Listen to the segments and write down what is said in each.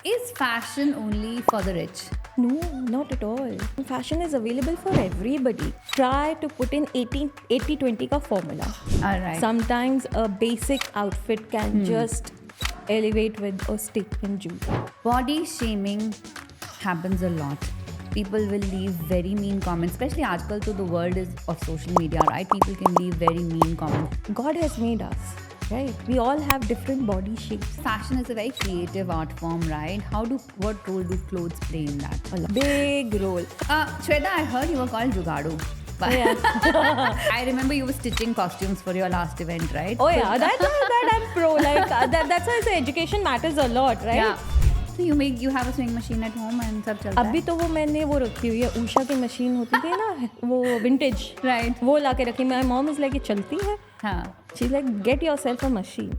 Is fashion only for the rich? No, not at all. Fashion is available for everybody. Try to put in 80-20 ka formula. All right. Sometimes a basic outfit can just elevate with a statement jewelry. Body shaming happens a lot. People will leave very mean comments, especially aajkal to the world is of social media, right? People can leave very mean comments. God has made us, right? We all have different body shapes. Fashion is a very creative art form, right? What role do clothes play in that? A big role. Shweta, I heard you were called Jugadu. But I remember you were stitching costumes for your last event, right? Oh yeah, that I'm pro. Like that's why I say education matters a lot, right? Yeah. So you have a sewing machine at home and सब चलता है? अभी तो वो मैंने वो रखी हुई है, उषा की मशीन होती थी ना, वो विंटेज, Right. वो ला के रखी. माय मॉम इज लाइक ये चलती है. हाँ. She's like, get yourself a machine.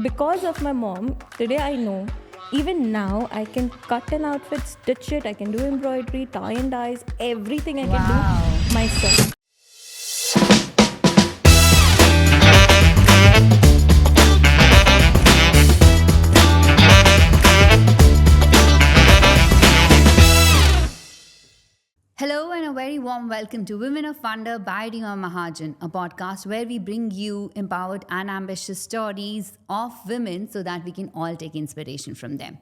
Because of my mom, today I know, even now I can cut an outfit, stitch it, I can do embroidery, tie and dyes, everything I can do myself. Hello and a very warm welcome to Women of Wonder by Rima Mahajan, a podcast where we bring you empowered and ambitious stories of women so that we can all take inspiration from them.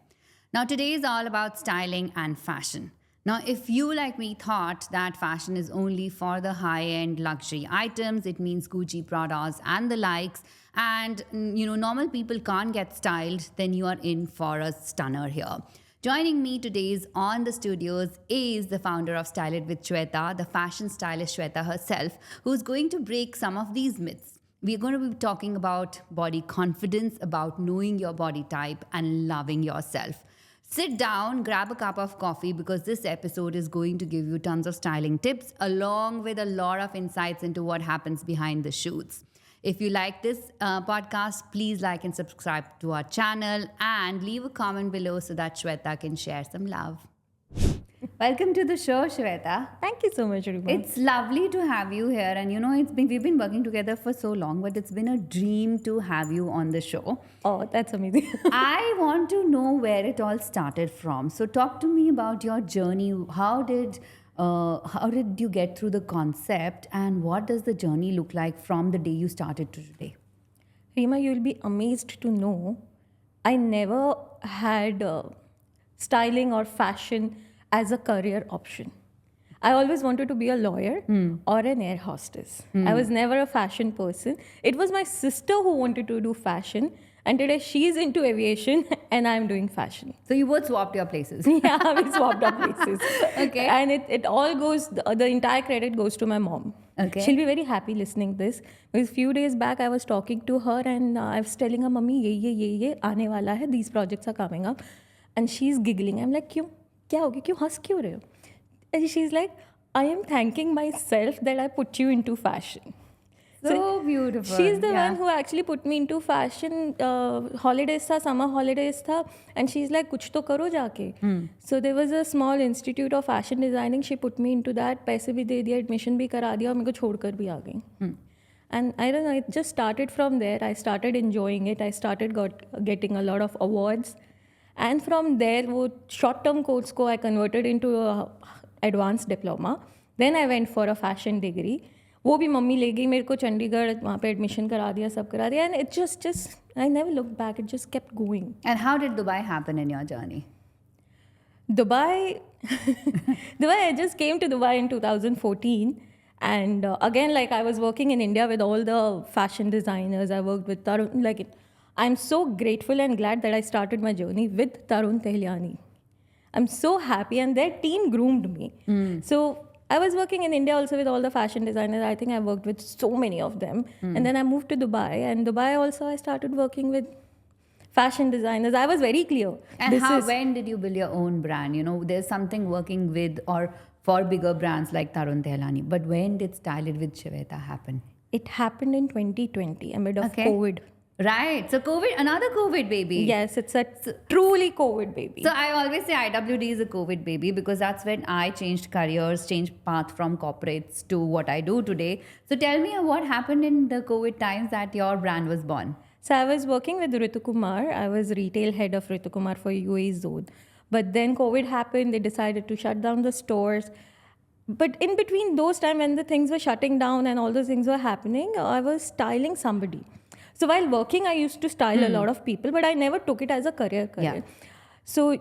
Now, today is all about styling and fashion. Now, if you, like me, thought that fashion is only for the high-end luxury items, it means Gucci, Pradas, and the likes, and normal people can't get styled, then you are in for a stunner here. Joining me today on the studios is the founder of Style It with Shweta, the fashion stylist Shweta herself, who's going to break some of these myths. We're going to be talking about body confidence, about knowing your body type and loving yourself. Sit down, grab a cup of coffee because this episode is going to give you tons of styling tips along with a lot of insights into what happens behind the shoots. If you like this podcast, please like and subscribe to our channel and leave a comment below so that Shweta can share some love. Welcome to the show, Shweta. Thank you so much, Rima. It's lovely to have you here, and we've been working together for so long, but it's been a dream to have you on the show. Oh, that's amazing. I want to know where it all started from. So talk to me about your journey. How did you get through the concept, and what does the journey look like from the day you started to today? Rima, you'll be amazed to know I never had styling or fashion as a career option. I always wanted to be a lawyer or an air hostess. I was never a fashion person. It was my sister who wanted to do fashion, and today she's into aviation and I'm doing fashion. So you both swapped your places. Yeah, we swapped our places. Okay. And it all goes, the entire credit goes to my mom. Okay. She'll be very happy listening this. Because few days back I was talking to her and I was telling her, Mummy, ye aane wala hai, these projects are coming up. And she's giggling. I'm like, kyun? Kya ho gaya? Kyun has kyun rahe ho? And she's like, I am thanking myself that I put you into fashion. So beautiful. She's the one who actually put me into fashion. Holidays tha, summer holidays tha, and she's like, kuch to karo jaake. So there was a small institute of fashion designing. She put me into that. Paise bhi de diya, admission bhi kara diya, aur meko chhod kar bhi aa gayi. And I don't know, it just started from there. I started enjoying it. I started getting a lot of awards. And from there, wo short-term course ko I converted into a advanced diploma. Then I went for a fashion degree. वो भी mummy ले गई मेरे को चंडीगढ़, वहाँ पे admission करा दिया, सब करा दिया. And it just I never looked back. It just kept going. And how did Dubai happen in your journey? Dubai, I just came to Dubai in 2014. And again, like I was working in India with all the fashion designers. I worked with Tarun. I'm so grateful and glad that I started my journey with Tarun Tehliani. I'm so happy, and their team groomed me. So I was working in India also with all the fashion designers. I think I worked with so many of them. And then I moved to Dubai. And Dubai also I started working with fashion designers. I was very clear. And when did you build your own brand? There's something working with or for bigger brands like Tarun Tehlani. But when did Style It with Shweta happen? It happened in 2020 amid of COVID. Right. So another COVID baby. Yes, it's a truly COVID baby. So I always say IWD is a COVID baby because that's when I changed careers, changed path from corporates to what I do today. So tell me what happened in the COVID times that your brand was born. So I was working with Ritu Kumar. I was retail head of Ritu Kumar for UAE zone. But then COVID happened. They decided to shut down the stores. But in between those time when the things were shutting down and all those things were happening, I was styling somebody. So while working, I used to style a lot of people, but I never took it as a career. Yeah. So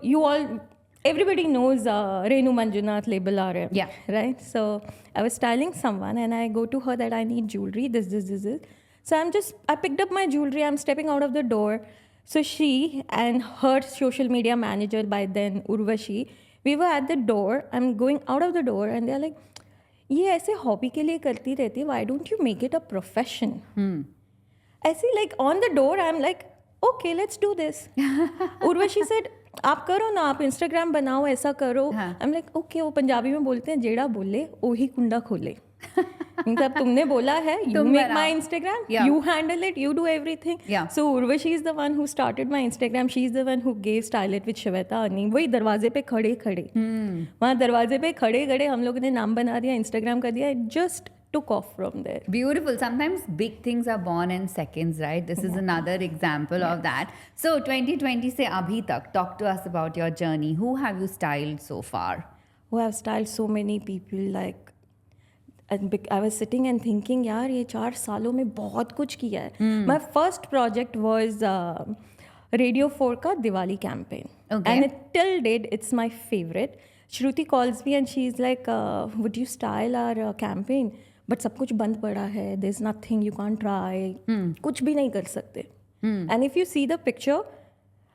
everybody knows Renu Manjunath label are, Yeah. right? So I was styling someone and I go to her that I need jewelry, this. So I picked up my jewelry, I'm stepping out of the door. So she and her social media manager by then, Urvashi, we were at the door, I'm going out of the door and they're like, ये ऐसे hobby के लिए करती रहती, why don't you make it a profession? ऐसे like on the door, I'm like, okay, let's do this. Urvashi said, आप करो ना, आप इंस्टाग्राम बनाओ, ऐसा करो. I'm like, okay, वो पंजाबी में बोलते हैं जेड़ा बोले ओही कुंडा खोले. मतलब तुमने बोला है, you make my Instagram, you handle it, you do everything. So Urvashi is the one who started my Instagram. She is the one who gave Style It with Shweta Ani. वही दरवाजे पे खड़े वहाँ दरवाजे पे खड़े हम लोगों ने नाम बना दिया, Instagram कर दिया. It just took off from there. Beautiful. Sometimes big things are born in seconds, right? This is another example of that. So 2020 से अभी तक, talk to us about your journey. Who have you styled so far? Who have styled so many people, like I was sitting and thinking, यार ये 4 सालों में बहुत कुछ किया है. My first project was Radio 4 का Diwali campaign. Okay. And till date, it's my favorite. Shruti calls me and she's like, would you style our campaign? But सब कुछ बंद पड़ा है. There's nothing you can't try. कुछ भी नहीं कर सकते. And if you see the picture,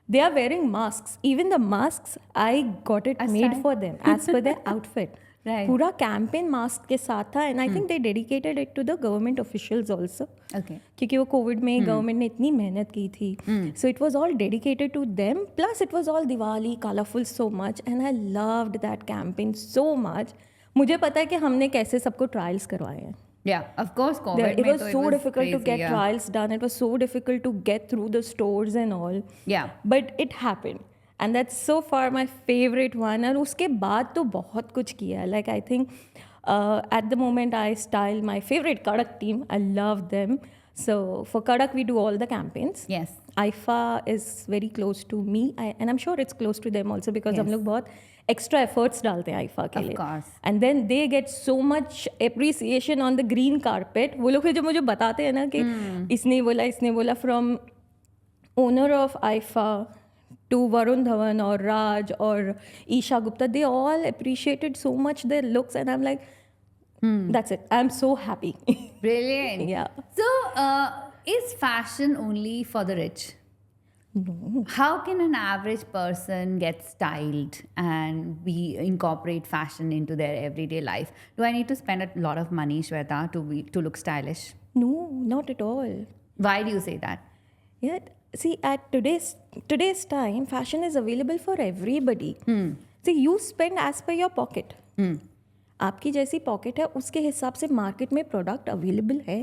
they are wearing masks. Even the masks, I got it made for them as per their outfit. Right. पूरा कैंपेन मास्क के साथ था and I think they dedicated it to the government officials also. क्योंकि वो Covid में government ने इतनी मेहनत की थी. So it was all dedicated to them, plus it was all Diwali colourful so much and I loved that campaign so much. मुझे पता है कि हमने कैसे सबको ट्रायल्स करवाए हैं. Yeah, of course, COVID. It was so difficult to get trials done. It was so difficult to get through the stores and all. Yeah. But it happened. And that's so far my favorite one. And उसके बाद तो बहुत कुछ किया. Like I think at the moment I style my favorite Kadak team. I love them. So for Kadak we do all the campaigns. Yes. IFA is very close to me. And I'm sure it's close to them also because हम लोग बहुत extra efforts डालते हैं IFA के लिए. Of course. And then they get so much appreciation on the green carpet. वो लोग फिर जो मुझे बताते हैं ना कि इसने बोला from owner of IFA to Varun Dhawan or Raj or Isha Gupta, they all appreciated so much their looks and I'm like, that's it. I'm so happy. Brilliant. Yeah. So, is fashion only for the rich? No. How can an average person get styled and we incorporate fashion into their everyday life? Do I need to spend a lot of money, Shweta, to look stylish? No, not at all. Why do you say that? Yeah. See, at today's time, fashion is available for everybody. See, you spend as per your pocket. आपकी जैसी pocket है उसके हिसाब से market में product available है.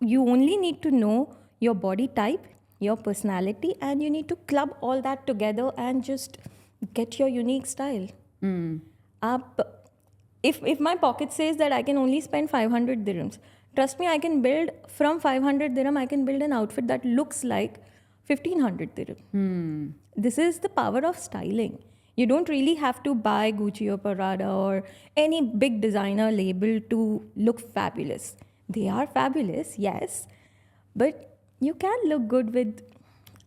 You only need to know your body type, your personality, and you need to club all that together and just get your unique style. If my pocket says that I can only spend 500 dirhams, trust me, I can build from 500 dirham, I can build an outfit that looks like 1500 dirham. This is the power of styling. You don't really have to buy Gucci or Prada or any big designer label to look fabulous. They are fabulous, yes, but you can look good with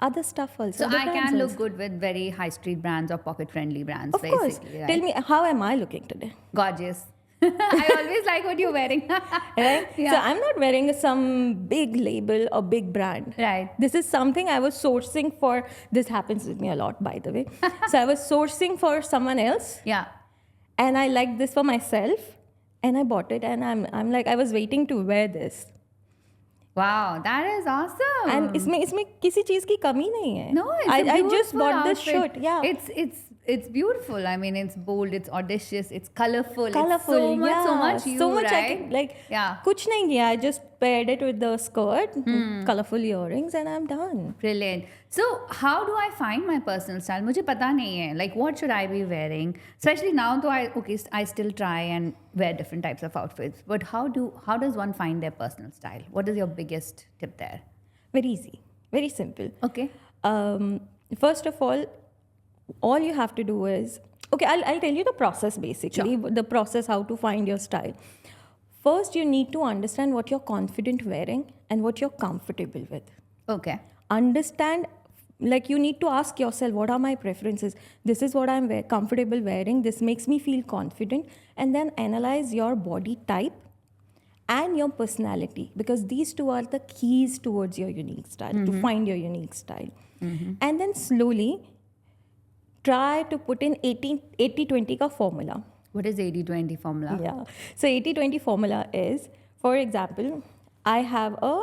other stuff also. So I can look good with very high street brands or pocket friendly brands. Of course. Right? Tell me, how am I looking today? Gorgeous. I always like what you're wearing. Right? Yeah. So I'm not wearing some big label or big brand. Right. This is something I was sourcing for. This happens with me a lot, by the way. So I was sourcing for someone else. Yeah. And I liked this for myself. And I bought it. And I'm like, I was waiting to wear this. Wow, that is awesome. And इसमें किसी चीज़ की कमी नहीं है. No, it's I just bought this shirt. Yeah. It's beautiful. I mean, it's bold, it's audacious, it's colorful. It's Colorful, so much you, so much right? I can, like, Yeah. कुछ नहीं किया. I just paired it with the skirt, colorful earrings, and I'm done. Brilliant. So, how do I find my personal style? मुझे पता नहीं है. Like, what should I be wearing? Especially now, though I still try and wear different types of outfits. But how does one find their personal style? What is your biggest tip there? Very easy. Very simple. Okay. First of all you have to do is, okay, I'll tell you the process basically, the process how to find your style. First, you need to understand what you're confident wearing and what you're comfortable with. Okay. Understand, like you need to ask yourself, what are my preferences? This is what I'm comfortable wearing. This makes me feel confident. And then analyze your body type and your personality, because these two are the keys towards your unique style, to find your unique style. And then slowly try to put in 80-20 ka formula. What is 80-20 formula? Yeah. So 80-20 formula is, for example, I have a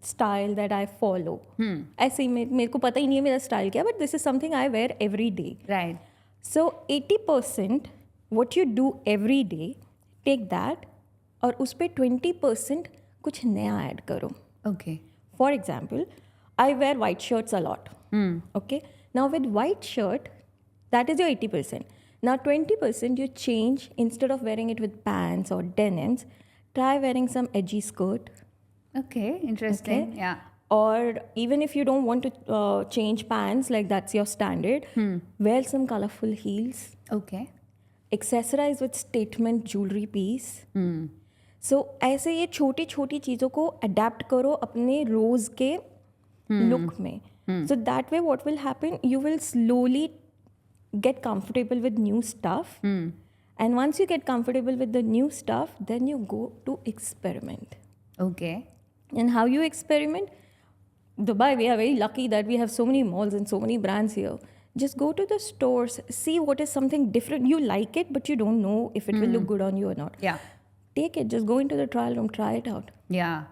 style that I follow. ऐसे ही मेरे को पता ही नहीं है मेरा style क्या, but this is something I wear every day. Right. So 80% what you do every day, take that और उस पे 20% कुछ नया add करो. Okay. For example, I wear white shirts a lot. Okay. Now with white shirt, that is your 80%. Now 20% you change, instead of wearing it with pants or denims, try wearing some edgy skirt. Okay. Interesting. Okay. Yeah. Or even if you don't want to change pants, like that's your standard, wear some colorful heels. Okay. Accessorize with statement jewelry piece. So ऐसे ये छोटी छोटी चीज़ों को adapt करो अपने रोज के look में. So that way what will happen, you will slowly get comfortable with new stuff. And once you get comfortable with the new stuff, then you go to experiment. Okay. And how you experiment? Dubai, we are very lucky that we have so many malls and so many brands here. Just go to the stores, see what is something different. You like it, but you don't know if it will look good on you or not. Yeah. Take it, just go into the trial room, try it out. Yeah.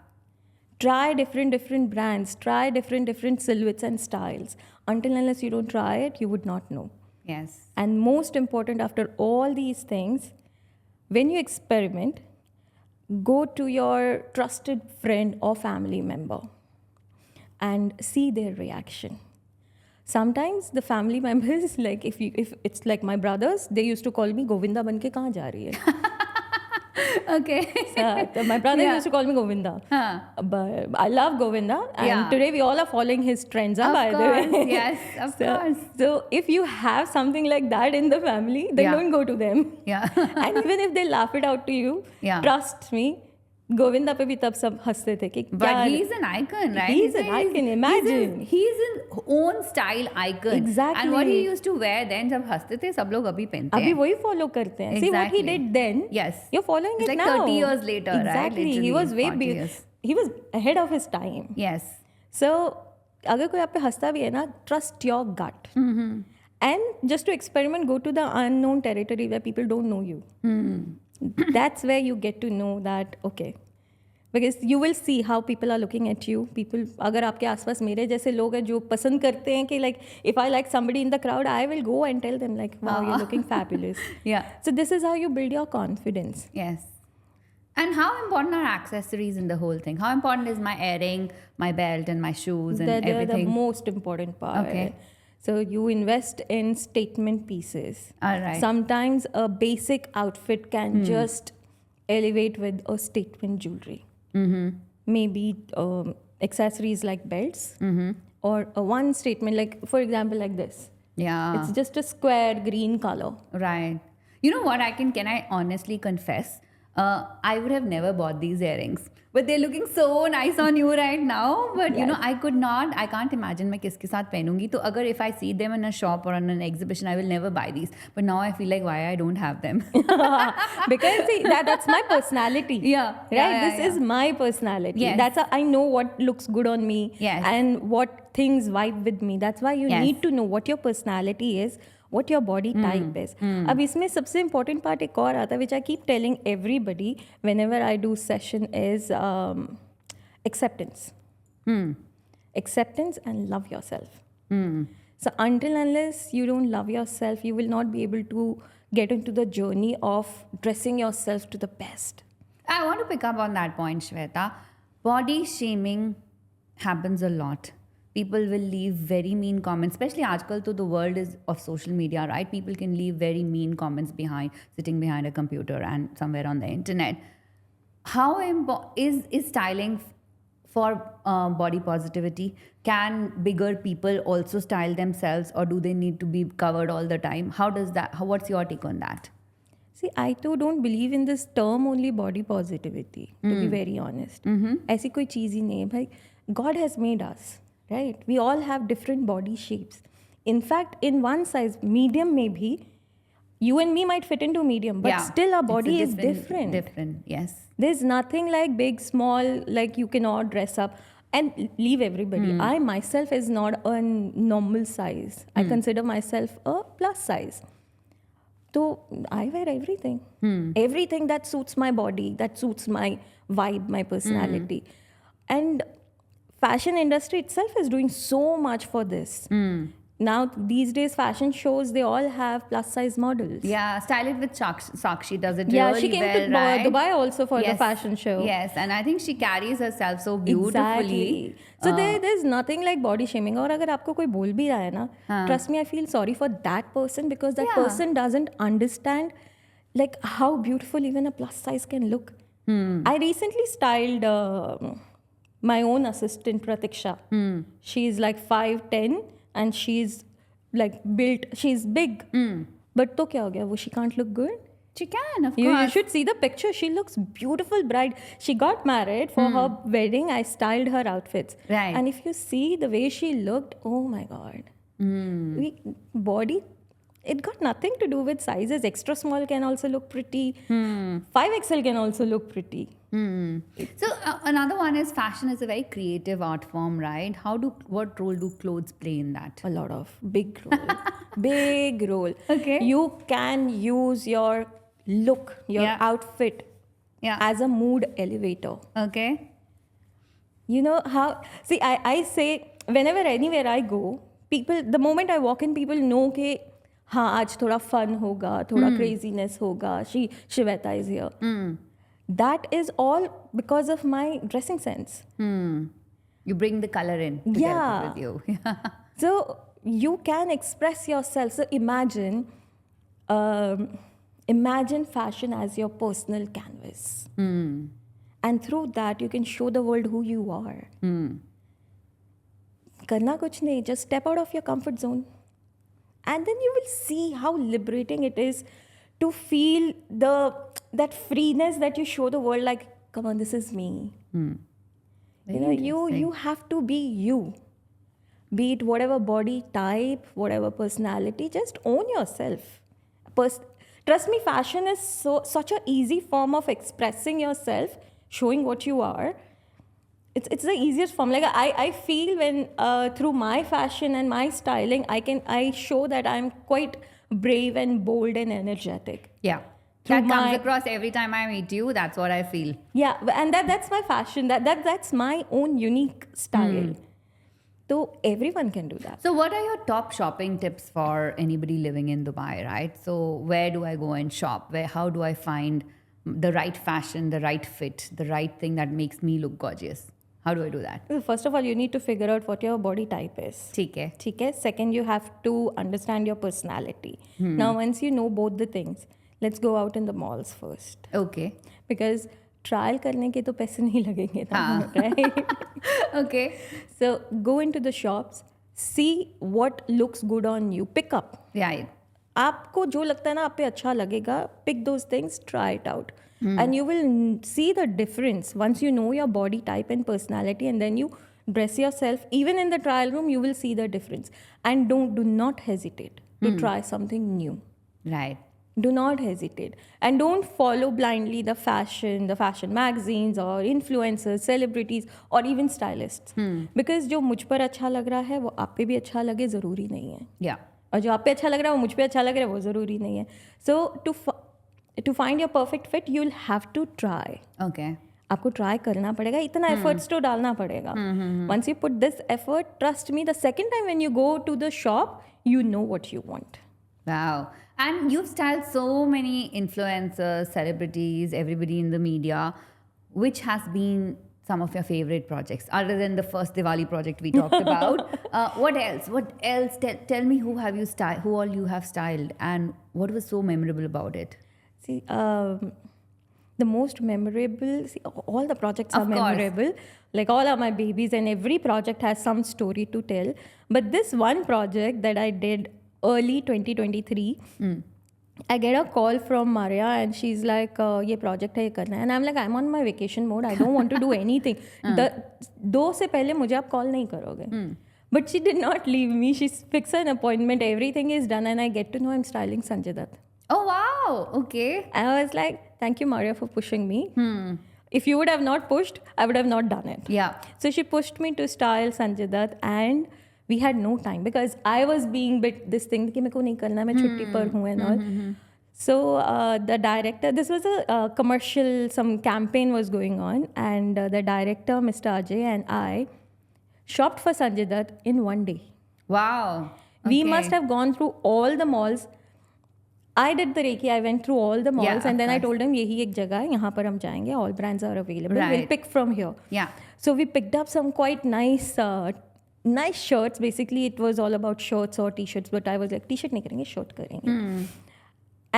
Try different brands, try different silhouettes and styles. Until unless you don't try it, you would not know. Yes. And most important, after all these things, when you experiment, go to your trusted friend or family member and see their reaction. Sometimes the family members, like if it's like my brothers, they used to call me Govinda banke kahan ja rahi hai. Okay. So my brother used to call me Govinda. But I love Govinda, and today we all are following his trends, by the way. Yes, of course. So if you have something like that in the family, then don't go to them. Yeah. And even if they laugh it out to you, trust me, Govinda पे भी तब सब हंसते थे कि But he's an icon, right? He's an icon, imagine. He's an own style icon. Exactly. And what he used to wear then, जब हंसते थे, सब लोग अभी पहनते हैं. अभी वही follow करते हैं. See what he did then. Yes. You're following it's it like now. It's like 30 years later, exactly. right? Exactly. He was way big. He was ahead of his time. Yes. So अगर कोई आप पे हंसता भी है ना, trust your gut. And just to experiment, go to the unknown territory where people don't know you. That's where you get to know that, okay. Because you will see how people are looking at you. People, अगर आपके आसपास मेरे जैसे लोग हैं जो पसंद करते हैं कि like if I like somebody in the crowd, I will go and tell them like, wow, you're looking fabulous. Yeah. So this is how you build your confidence. Yes. And how important are accessories in the whole thing? How important is my earring, my belt, and my shoes and everything? They're the most important part. Okay. So you invest in statement pieces. All right. Sometimes a basic outfit can just elevate with a statement jewelry. Maybe accessories like belts or one statement, like for example like this. Yeah. It's just a square green color. Right. You know what, can I honestly confess? I would have never bought these earrings. But they're looking so nice on you right now. But you know, I can't imagine मैं किसके साथ पहनूंगी. तो अगर if I see them in a shop or on an exhibition, I will never buy these. But now I feel like why I don't have them. Because see, that's my personality. Yeah. Right? This is my personality. Yes. I know what looks good on me. Yes. And what things vibe with me. That's why you need to know what your personality is, what your body type is. अब इसमें सबसे important part एक और आता है, which I keep telling everybody whenever I do session, is acceptance. Acceptance and love yourself. So until unless you don't love yourself, you will not be able to get into the journey of dressing yourself to the best. I want to pick up on that point, Shweta. Body shaming happens a lot. People will leave very mean comments, especially aajkal to the world is of social media, right? People can leave very mean comments sitting behind a computer and somewhere on the internet. How important is styling for body positivity, can bigger people also style themselves, or do they need to be covered all the time? What's your take on that? See, I too don't believe in this term only body positivity, to be very honest. ऐसी कोई चीज़ ही नहीं है भाई. God has made us, right? We all have different body shapes. In fact, in one size, medium maybe, you and me might fit into medium, but still our It's a body is different. Different, yes. There's nothing like big, small, like you cannot dress up and leave everybody. I myself is not a normal size. I consider myself a plus size. So I wear everything. Everything that suits my body, that suits my vibe, my personality. And fashion industry itself is doing so much for this. Now, these days, fashion shows, they all have plus size models. Yeah, Style It with Sakshi does it Yeah, really she came well, to right? Dubai also for the fashion show. Yes, and I think she carries herself so beautifully. Exactly. So there's nothing like body shaming. और अगर आपको कोई बोल भी रहा है ना, trust me, I feel sorry for that person, because that person doesn't understand like how beautiful even a plus size can look. I recently styled my own assistant Pratiksha. She's like 5'10" and she's like built. She's big. But तो क्या हो गया? वो she can't look good. She can, of You course. should see the picture. She looks beautiful bride. She got married for her wedding. I styled her outfits. Right. And if you see the way she looked, oh my God. Body, it got nothing to do with sizes. Extra small can also look pretty. 5XL can also look pretty. So another one is fashion is a very creative art form, right? What role do clothes play in that? A lot of big role. Big role. Okay. You can use your look, your outfit as a mood elevator. Okay. You know how, see, I say, whenever, anywhere I go, people, the moment I walk in, people know कि हाँ आज थोड़ा fun होगा, थोड़ा craziness होगा, Shiveta is here. That is all because of my dressing sense. You bring the color in together with you. So you can express yourself. So imagine fashion as your personal canvas. And through that, you can show the world who you are. Karna kuch nahi, just step out of your comfort zone. And then you will see how liberating it is to feel that freeness that you show the world, like, come on, this is me. You have to be you. Be it whatever body type, whatever personality, just own yourself. Trust me, fashion is such an easy form of expressing yourself, showing what you are. It's the easiest form. Like I feel when through my fashion and my styling, I show that I'm quite brave and bold and energetic. Yeah. That comes across every time I meet you. That's what I feel. Yeah, and that's my fashion. That's my own unique style. So everyone can do that. So what are your top shopping tips for anybody living in Dubai, right? So where do I go and shop? How do I find the right fashion, the right fit, the right thing that makes me look gorgeous? How do I do that? First of all, you need to figure out what your body type is. ठीक है. ठीक है. Second, you have to understand your personality. Now, once you know both the things, let's go out in the malls first. Okay. Because trial करने के तो पैसे नहीं लगेंगे ना, right? Okay. So go into the shops, see what looks good on you, pick up. Right. आपको जो लगता है ना आप पे अच्छा लगेगा, pick those things, try it out. And you will see the difference once you know your body type and personality, and then you dress yourself. Even in the trial room, you will see the difference. And do not hesitate to try something new. Right. Do not hesitate. And don't follow blindly the fashion magazines or influencers, celebrities or even stylists. Because जो मुझ पर अच्छा लग रहा है वो आप पे भी अच्छा लगे ज़रूरी नहीं है. Yeah. और जो आप पे अच्छा लग रहा है वो मुझ पे अच्छा लग रहा है वो ज़रूरी नहीं है. So to find your perfect fit, you'll have to try. Okay. आपको try करना पड़ेगा, इतना efforts तो डालना पड़ेगा. Once you put this effort, trust me, the second time when you go to the shop, you know what you want. Wow. And you've styled so many influencers, celebrities, everybody in the media. Which has been some of your favorite projects, other than the first Diwali project we talked about? What else? Tell me who all you have styled, and what was so memorable about it? See, the most memorable, all the projects are memorable, Like all are my babies, and every project has some story to tell. But this one project that I did early 2023, I get a call from Maria and she's like, ये project है ये करना है. And I'm like, I'm on my vacation mode. I don't want to do anything. दो से पहले मुझे आप call नहीं करोगे. But she did not leave me. She fixed an appointment. Everything is done. And I get to know I'm styling Sanjay Dutt. Oh, wow. Okay. And I was like, thank you, Maria, for pushing me. If you would have not pushed, I would have not done it. Yeah. So she pushed me to style Sanjay Dutt, and we had no time because I was being bit this thing कि मेरे को नहीं करना, मैं छुट्टी पर हूँ and all. So the director, this was a commercial, some campaign was going on, and the director, Mr. Ajay, and I shopped for Sanjay Dutt in one day. Wow. We Okay. must have gone through all the malls. I did the Reiki. I went through all the malls, Yeah, and then of I course. told him, यही एक जगह है, यहाँ पर हम जाएंगे. All brands are available. We'll Right. pick from here. Yeah. So we picked up some quite nice, nice shirts. Basically, it was all about shirts or t-shirts. But I was like, t-shirt नहीं करेंगे, shirt करेंगे.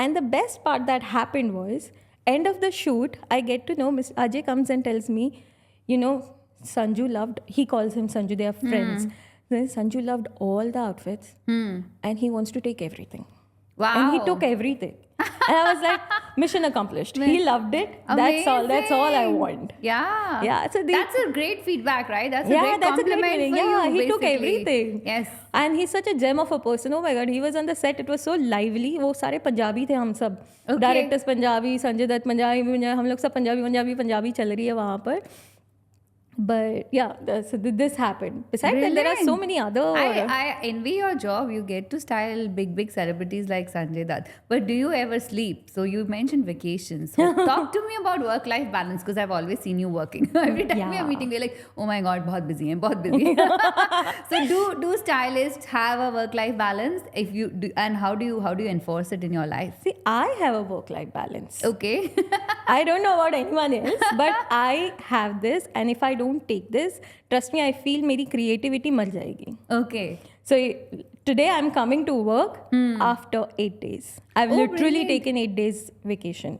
And the best part that happened was, end of the shoot, I get to know Mr. Ajay comes and tells me, you know, Sanju loved. He calls him Sanju. They are friends. Then Sanju loved all the outfits, and he wants to take everything. Wow. And he took everything. And I was like, mission accomplished. He loved it. That's all. That's all I Amazing. want. Yeah. Yeah, so that's a great feedback, right? That's a Yeah, great that's a great compliment feeling. for Yeah, you. he took basically. everything. Yes. And he's such a gem of a person. Oh my God, he was on the set. It was so lively. वो सारे पंजाबी थे हम सब. Okay. Directors Punjabi, Sanjay Dutt Punjabi, हम लोग सब पंजाबी चल रही है वहाँ पर. But yeah, so this happened. Besides that, there are so Brilliant. many other. I envy your job. You get to style big celebrities like Sanjay Dutt. But do you ever sleep? So you mentioned vacations. So talk to me about work-life balance because I've always seen you working. Every time we are Yeah. meeting, we're like, oh my God, बहुत busy हैं, बहुत busy. So do stylists have a work-life balance? If you do, and how do you enforce it in your life? See, I have a work-life balance. Okay. I don't know about anyone else, but I have this, and if I don't take this, trust me, I feel मेरी creativity मर जाएगी. Okay. So today I'm coming to work after 8 days. I've Oh, literally brilliant. taken 8 days vacation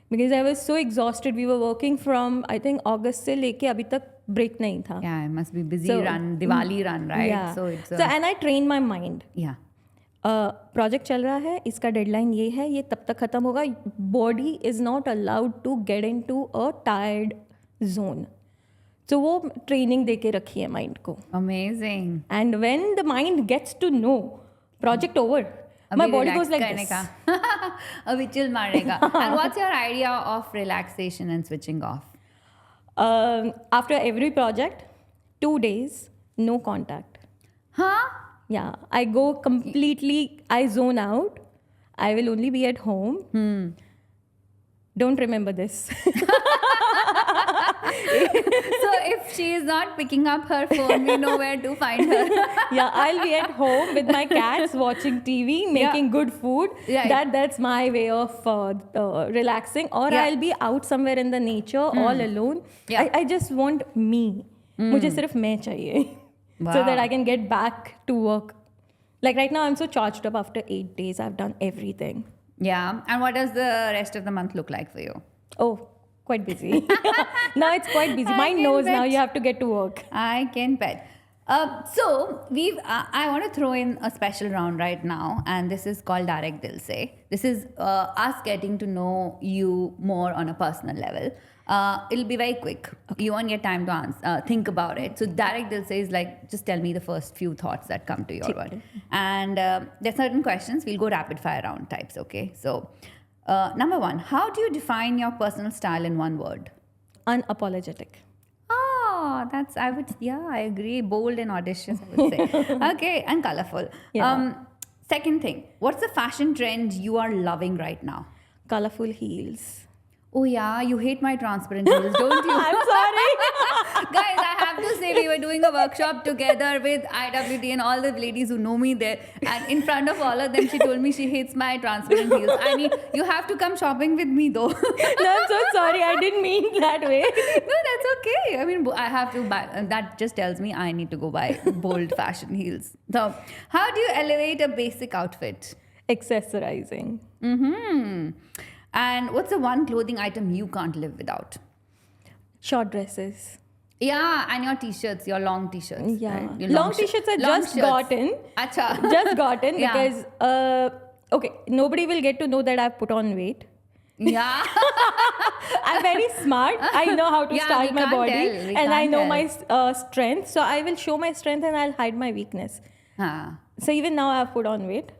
because I was so exhausted. We were working from I think August से लेके अभी तक break नहीं था. Yeah, it must be busy So, run, Diwali run, right? Yeah. So it's and I trained my mind. yeah. Project चल रहा है, इसका डेडलाइन ये है, ये तब तक खत्म होगा. Body is not allowed to get in to a tired zone. तो वो ट्रेनिंग दे के रखी है माइंड को. Amazing. And when the mind gets to know project over, my अभी बॉडी relax गोज लाइक करने दिस. का. अभी chill मारेगा. And what's your idea of relaxation and switching off? After every project, 2 days, no contact. Huh? Yeah, I go completely, I zone out. I will only be at home. Don't remember this. So if she is not picking up her phone, we know where to find her. Yeah, I'll be at home with my cats watching TV, making good food. Right. That's my way of relaxing. Or Yeah. I'll be out somewhere in the nature all alone. Yeah. I just want me. मुझे सिर्फ मैं चाहिए. So Wow. that I can get back to work. Like right now, I'm so charged up after 8 days. I've done everything. Yeah. And what does the rest of the month look like for you? Oh, quite busy. Now it's quite busy. I Mine can knows now bet. you have to get to work. I can bet. So we've. I want to throw in a special round right now, and this is called Direct Dil Se. This is us getting to know you more on a personal level. It'll be very quick. You won't get time to answer, think about it. So Direct Dil Se is like, just tell me the first few thoughts that come to your mind. And there's certain questions. We'll go rapid fire round types. Okay. So number 1, how do you define your personal style in one word? Unapologetic. Oh, I agree. Bold and audacious, I would say. Okay, and colorful. Yeah. Second thing, what's the fashion trend you are loving right now? Colorful heels. Oh yeah, you hate my transparent heels, don't you? I'm sorry. Guys, I have to say, we were doing a workshop together with IWD and all the ladies who know me there. And in front of all of them, she told me she hates my transparent heels. I mean, you have to come shopping with me though. No, I'm so sorry. I didn't mean that way. No, that's okay. I mean, I have to buy, that just tells me I need to go buy bold fashion heels. So, how do you elevate a basic outfit? Accessorizing. And what's the one clothing item you can't live without? Short dresses. Yeah, and your t-shirts, your long t-shirts. Yeah, right? Your long t-shirts I long just shirts. gotten. Acha. Just gotten Yeah. because okay, nobody will get to know that I've put on weight. Yeah. I'm very smart. I know how to Yeah, style we my can't body, tell. We and I can't know tell. my strength. So I will show my strength and I'll hide my weakness. Huh. So even now I've put on weight,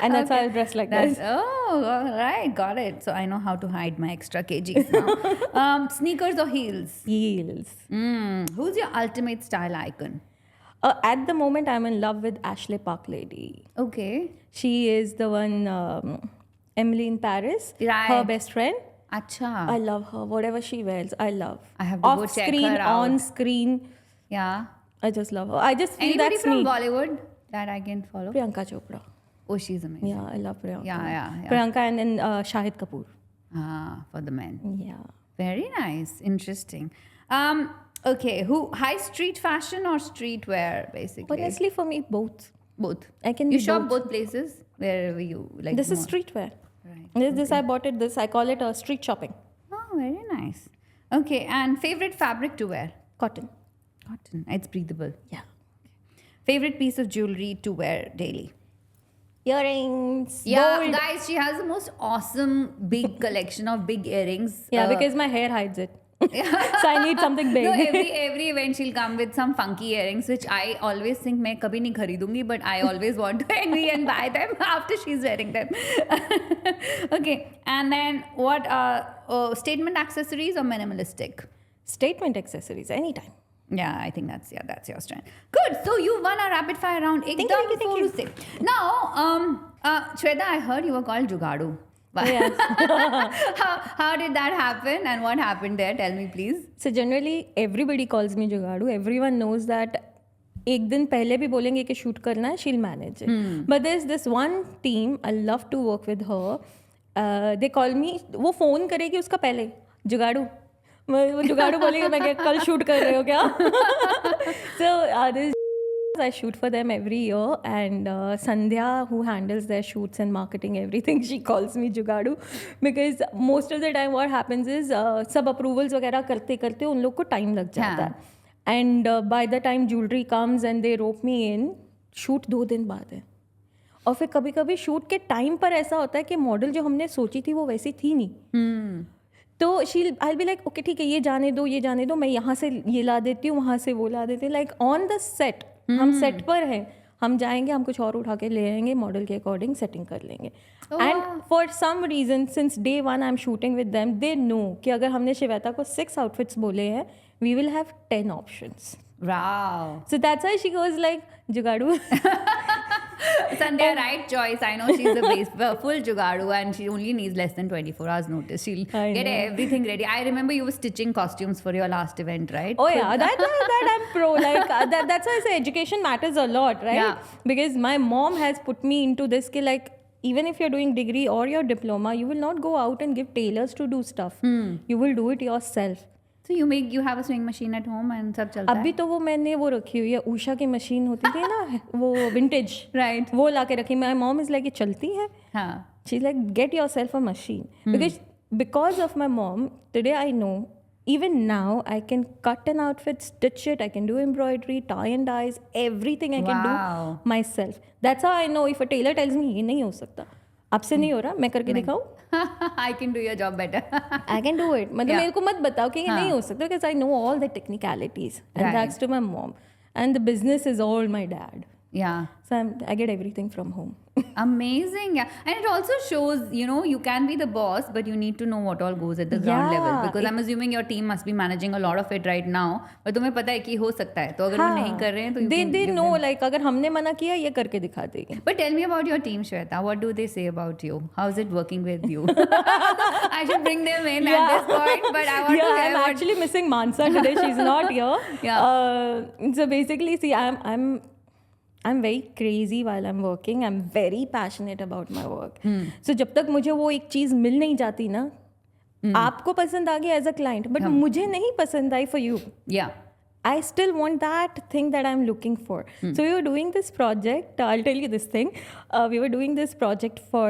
and that's why I dress like That's, this. oh, all right, got it. So I know how to hide my extra kgs now. Sneakers or heels? Heels. Who's your ultimate style icon? At the moment, I'm in love with Ashley Park Lady. Okay. She is the one, Emily in Paris, her Right. best friend. Acha. I love her. Whatever she wears, I love. I have to go Off check screen, her out. on screen, Yeah. I just love her. I just feel Anybody that's from me. Bollywood that I can follow? Priyanka Chopra. Oh, she's amazing. Yeah, I love Priyanka. Yeah. Priyanka and then Shahid Kapoor. For the men. Yeah. Very nice. Interesting. Okay. High street fashion or streetwear, basically? Honestly, for me, both. Both. I can You do shop both. both places wherever you like. This is more? streetwear. Right. This I bought it. This I call it street shopping. Oh, very nice. Okay. And favorite fabric to wear? Cotton. Cotton. It's breathable. Yeah. Favorite piece of jewelry to wear daily? Earrings. Yeah, gold. guys, she has the most awesome big collection of big earrings. Yeah, because my hair hides it. So I need something big. No, every event she'll come with some funky earrings, which I always think मैं कभी नहीं खरीदूंगी, but I always want to envy and buy them after she's wearing them. Okay, and then what are statement accessories or minimalistic? Statement accessories, anytime. Yeah, I think that's your strength. Good. So you won a rapid fire round. you, thank you. Now, Shweta, I heard you were called Jugadu. Yes. How did that happen and what happened there? Tell me, please. So generally, everybody calls me Jugadu. Everyone knows that एक दिन पहले भी बोलेंगे कि shoot करना है, she'll manage it. But there's this one team, I love to work with her. They call me, वो phone करेगी उसका पहले, जुगाड़ू. वो जुगाड़ू बोलेगी मैं कल शूट कर रहे हो क्या? So this I shoot for them every year, and Sandhya, who handles their shoots and marketing everything, she calls me Jugadu because most of the time what happens is सब approvals वगैरह करते करते उन लोग को time लग जाता है, and by the time jewelry comes and they rope me in, shoot 2 दिन बाद है, और फिर कभी कभी शूट के टाइम पर ऐसा होता है कि मॉडल जो हमने सोची थी वो वैसी थी नहीं. तो आई बी लाइक ओके ठीक है ये जाने दो मैं यहाँ से ये ला देती हूँ वहाँ से वो ला देती हूँ. लाइक ऑन द सेट हम सेट पर हैं, हम जाएंगे हम कुछ और उठा के ले आएंगे मॉडल के अकॉर्डिंग सेटिंग कर लेंगे. And for some reason since day 1 I am shooting with them, they know कि अगर हमने श्वेता को 6 आउटफिट्स बोले हैं we will have 10 options. Wow. So that's why she goes like Jugadu. Sandhya, right choice. I know she's a full Jugadu and she only needs less than 24 hours notice. She'll I get know. everything ready. I remember you were stitching costumes for your last event, right? Oh yeah, that I'm pro. Like that's why I say education matters a lot, right? Yeah. Because my mom has put me into this कि like even if you're doing degree or your diploma, you will not go out and give tailors to do stuff. You will do it yourself. So you have a sewing machine at home and सब चलता है? अभी तो वो मैंने वो रखी हुई है, उषा की मशीन होती थी ना वो विंटेज, Right. वो ला के रखी. माई मॉम इज लाइक ये चलती है. हाँ. She's like, get yourself a machine. Because of my mom, today I know, even now, I can cut an outfit, stitch it, I can do embroidery, tie and dyes, everything I can Wow. do myself. That's how I know if a tailor tells me, ये नहीं हो सकता, आपसे नहीं हो रहा, मैं करके दिखाऊं. I can do your job better. I can do it. मतलब Yeah. मेरे को मत बताओ कि ये नहीं हो सकता because I know all the technicalities. And Right. thanks to my mom. And the business is all my dad. Yeah. So I get everything from home. Amazing. Yeah. And it also shows, you can be the boss, but you need to know what all goes at the ground Yeah. level. Because I'm assuming your team must be managing a lot of it right now. But तुम्हें पता है कि हो सकता है. तो अगर वो नहीं कर रहे हैं तो you can they give know them. like अगर हमने मना किया ये करके दिखा देंगे. But tell me about your team, Shweta. What do they say about you? How's it working with you? I should bring them in at this point, but I want to hear I'm what... actually missing Mansa today. She's not here. Yeah. So basically, see, I'm very crazy while I'm working. I'm very passionate about my work. So जब तक मुझे वो एक चीज़ मिल नहीं जाती ना, आपको पसंद आ गया as a client, but मुझे नहीं पसंद आई for you. Yeah. I still want that thing that I'm looking for. So we were doing this project. I'll tell you this thing. We were doing this project for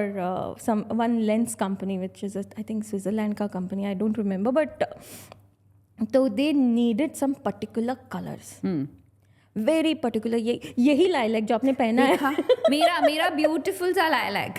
one lens company, which is I think Switzerland ka company. I don't remember, but तो they needed some particular colors. Very particular. यही lilac जो आपने पहना है. मेरा beautiful सा lilac.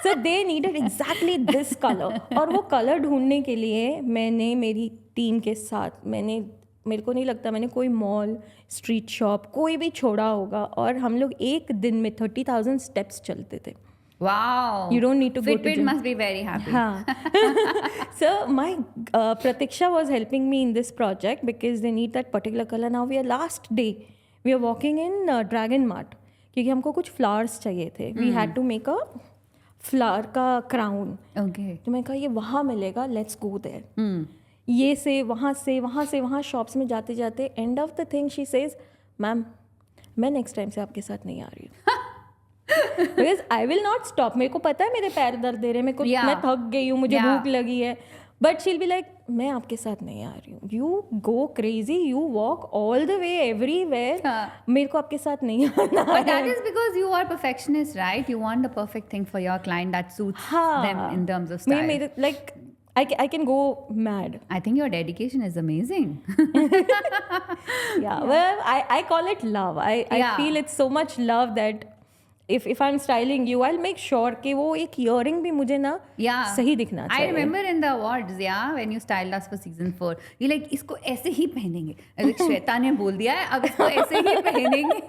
So they needed exactly this color. और वो कलर ढूंढने के लिए मैंने मेरी टीम के साथ मेरे को नहीं लगता मैंने कोई मॉल, स्ट्रीट शॉप कोई भी छोड़ा होगा. और हम लोग एक दिन में 30,000 स्टेप्स चलते थे. Wow. You don't need to go to Fitbit gym. must be very happy. हाँ. So my Pratiksha was helping me in this project because they need that particular color. Now we are last day. We are walking in Dragon Mart क्योंकि हमको कुछ flowers चाहिए थे. We had to make a flower का crown. Okay. तो मैं कहा ये वहाँ मिलेगा. Let's go there. ये से वहाँ शॉप्स में जाते जाते end of the thing she says ma'am मैं नेक्स्ट टाइम से आपके साथ नहीं आ रही हूँ. Because I will not stop. मेरे को पता है मेरे पैर दर्द दे रहे हैं, मेरे को मैं थक गई हूँ, मुझे भूख लगी है. बट शील बी लाइक मैं आपके साथ नहीं आ रही हूँ. You go crazy, you walk all the way everywhere. मेरे को आपके साथ नहीं आना है. But that is because you are perfectionist, right? You want the perfect thing for your client that suits them in terms of style. मेरे like I can go mad. I think your dedication is amazing. Yeah, well, I call it love. I feel it's so much love that if I'm styling you, I'll make sure कि वो एक earring भी मुझे ना सही दिखना चाहिए. I remember in the awards, when you styled us for season 4, you like इसको ऐसे ही पहनेंगे. श्वेता ने बोल दिया है अब इसको ऐसे ही पहनेंगे.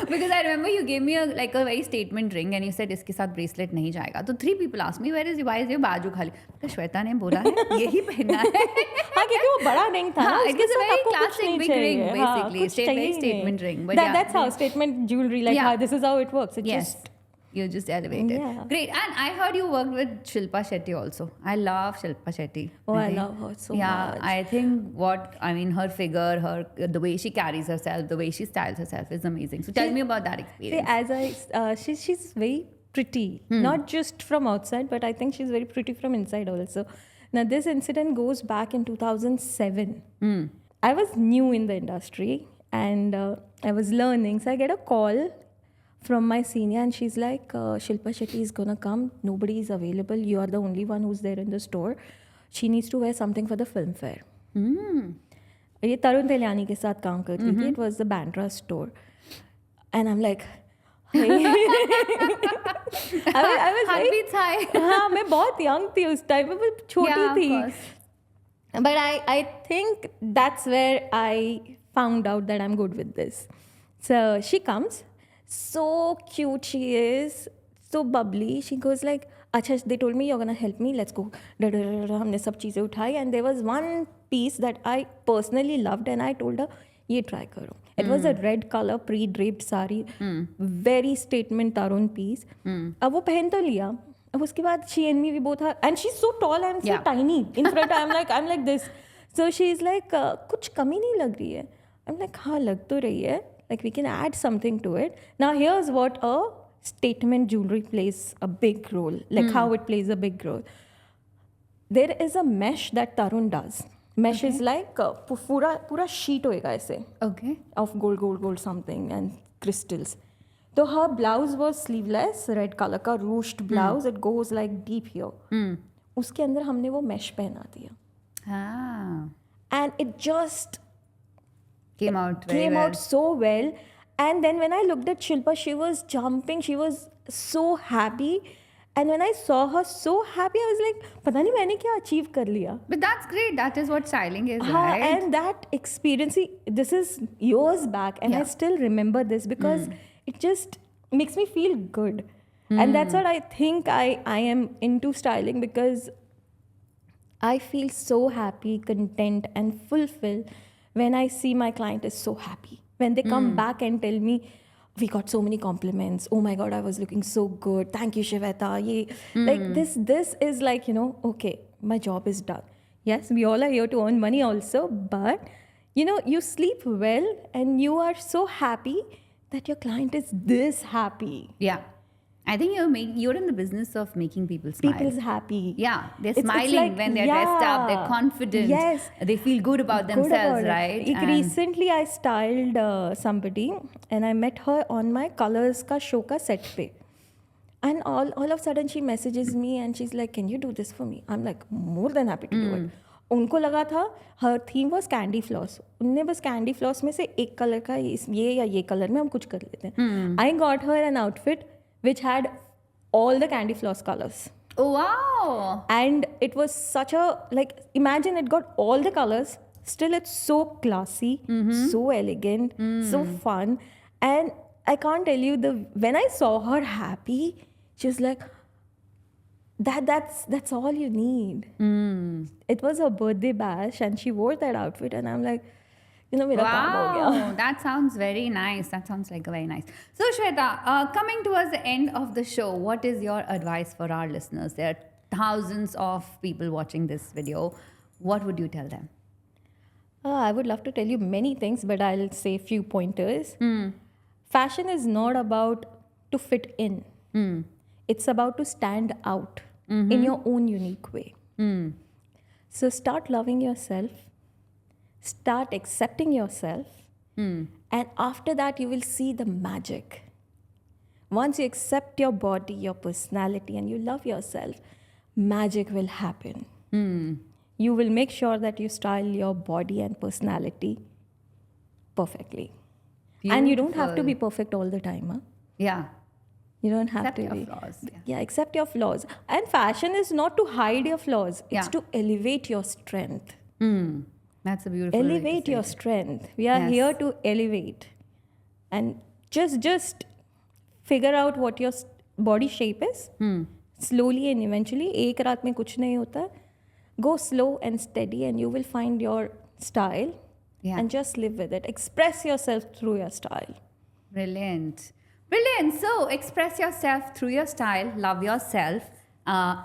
Because I remember you gave me a very statement ring and you said इसके साथ bracelet नहीं जाएगा. तो 3 people asked me why is your बाजू खाली. तो श्वेता ने बोला है यही पहनना है. हाँ क्योंकि वो बड़ा रिंग था ना. It is a very classic big ring basically. Very statement ring. But that's how statement jewelry this is how it works. It just you just elevated. Yeah. Great. And I heard you worked with Shilpa Shetty also. I love Shilpa Shetty. Oh, I love her so much. Yeah, I think her figure, the way she carries herself, the way she styles herself is amazing. So tell me about that experience. She's very pretty, not just from outside, but I think she's very pretty from inside also. Now this incident goes back in 2007. I was new in the industry and I was learning. So I get a call from my senior and she's like, Shilpa Shetty is gonna come. Nobody is available. You are the only one who's there in the store. She needs to wear something for the film fair. ये तरुण तेलियानी के साथ काम करती थी. It was the Bandra store. And I'm like, hey. I was Heartbeats high. हाँ मैं बहुत young थी उस time में, मैं छोटी थी. But I think that's where I found out that I'm good with this. So she comes. So cute she is, so bubbly. She goes like, "Acha, they told me you're gonna help me. Let's go." हमने सब चीज़ें उठाई and there was one piece that I personally loved and I told her, "ये try करो." It was a red color pre-draped sari, very statement Tarun piece. अब वो पहन तो लिया. अब उसके बाद she and me we both are, and she's so tall and so tiny. In front I'm like this. So she's like, कुछ कमी नहीं लग रही है. I'm like, हाँ लग तो रही है. Like we can add something to it. Now here's what a statement jewelry plays a big role. Like how it plays a big role. There is a mesh that Tarun does. Mesh is like पूरा sheet होएगा ऐसे. Okay. Of gold something and crystals. So her blouse was sleeveless, red color का ruched blouse. It goes like deep here. उसके अंदर हमने वो mesh पहना दिया. And it just came out out so well. And then when I looked at Shilpa, she was jumping, she was so happy. And when I saw her so happy, I was like, पता नहीं मैंने क्या achieve कर लिया. But that's great. That is what styling is, right? And that experience, see, this is years back and I still remember this because it just makes me feel good. And that's what I think I am into styling, because I feel so happy, content and fulfilled when I see my client is so happy. When they come back and tell me, we got so many compliments. Oh my God, I was looking so good. Thank you, Shweta. Like this is like, okay, my job is done. Yes, we all are here to earn money also. But, you sleep well and you are so happy that your client is this happy. Yeah. I think you're in the business of making people smile. People's happy. Yeah, they're smiling when they're dressed up, they're confident. Yes. They feel good about themselves, right? Recently I styled somebody and I met her on my Colors ka show ka set pe. And all of a sudden she messages me and she's like, can you do this for me? I'm like, more than happy to do it. उनको लगा था हर theme was candy floss. उनने बस candy floss में से एक colour का ये या ये कलर में हम कुछ कर लेते हैं. I got her an outfit which had all the candy floss colors. Oh, wow. And it was such a, like, imagine it got all the colors, still it's so classy, so elegant, so fun. And I can't tell you, when I saw her happy, she was like, that's all you need. It was her birthday bash and she wore that outfit and I'm like, मेरा काम हो गया. Wow, that sounds very nice. That sounds like a very nice. So, Shweta, coming towards the end of the show, what is your advice for our listeners? There are thousands of people watching this video. What would you tell them? I would love to tell you many things, but I'll say a few pointers. Fashion is not about to fit in. It's about to stand out in your own unique way. So start loving yourself. Start accepting yourself. And after that, you will see the magic. Once you accept your body, your personality, and you love yourself, magic will happen. You will make sure that you style your body and personality perfectly. And you don't have to be perfect all the time. Huh? Yeah. You don't have Accept to your be. flaws. Yeah, accept your flaws. And fashion is not to hide your flaws. It's to elevate your strength. That's a beautiful way to Elevate say your it. strength. We are Yes. here to elevate. And just figure out what your body shape is. Slowly and eventually. एक रात में कुछ नहीं होता. Go slow and steady and you will find your style. Yeah. And just live with it. Express yourself through your style. Brilliant. Brilliant. So, express yourself through your style, love yourself,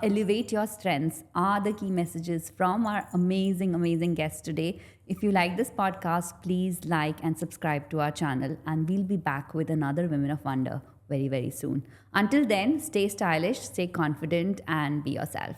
elevate your strengths are the key messages from our amazing, amazing guest today. If you like this podcast, please like and subscribe to our channel, and we'll be back with another Women of Wonder very, very soon. Until then, stay stylish, stay confident, and be yourself.